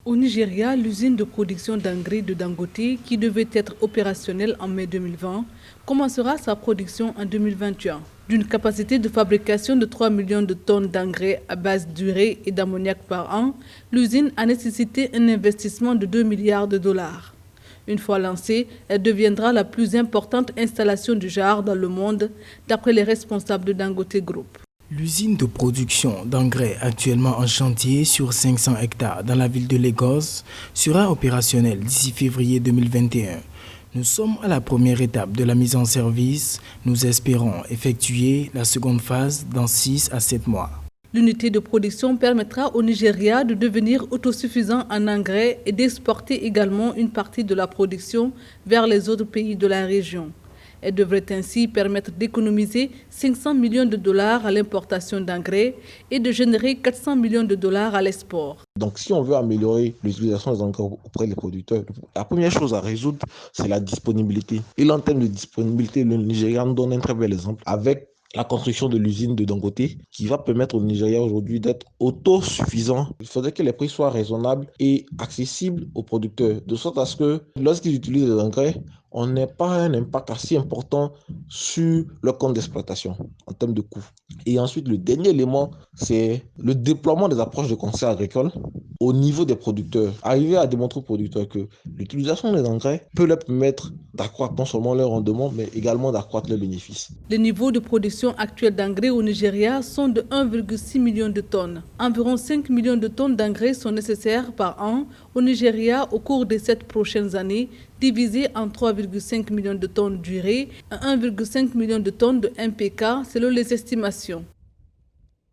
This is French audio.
Au Nigeria, l'usine de production d'engrais de Dangote, qui devait être opérationnelle en mai 2020, commencera sa production en 2021. D'une capacité de fabrication de 3 millions de tonnes d'engrais à base d'urée et d'ammoniac par an, l'usine a nécessité un investissement de 2 milliards de dollars. Une fois lancée, elle deviendra la plus importante installation du genre dans le monde, d'après les responsables de Dangote Group. L'usine de production d'engrais actuellement en chantier sur 500 hectares dans la ville de Lagos sera opérationnelle d'ici février 2021. Nous sommes à la première étape de la mise en service. Nous espérons effectuer la seconde phase dans 6 à 7 mois. L'unité de production permettra au Nigeria de devenir autosuffisant en engrais et d'exporter également une partie de la production vers les autres pays de la région. Elle devrait ainsi permettre d'économiser 500 millions de dollars à l'importation d'engrais et de générer 400 millions de dollars à l'export. Donc, si on veut améliorer l'utilisation des engrais auprès des producteurs, la première chose à résoudre, c'est la disponibilité. Et là, en termes de disponibilité, le Nigeria nous donne un très bel exemple avec la construction de l'usine de Dangote qui va permettre au Nigeria aujourd'hui d'être autosuffisant. Il faudrait que les prix soient raisonnables et accessibles aux producteurs, de sorte à ce que lorsqu'ils utilisent les engrais, on n'ait pas un impact assez important sur le compte d'exploitation en termes de coûts. Et ensuite, le dernier élément, c'est le déploiement des approches de conseil agricole au niveau des producteurs. Arriver à démontrer aux producteurs que l'utilisation des engrais peut leur permettre d'accroître non seulement leur rendement, mais également d'accroître leurs bénéfices. Les niveaux de production actuels d'engrais au Nigeria sont de 1,6 million de tonnes. Environ 5 millions de tonnes d'engrais sont nécessaires par an au Nigeria au cours des 7 prochaines années, divisées en 3,5 millions de tonnes d'urée et 1,5 million de tonnes de NPK selon les estimations.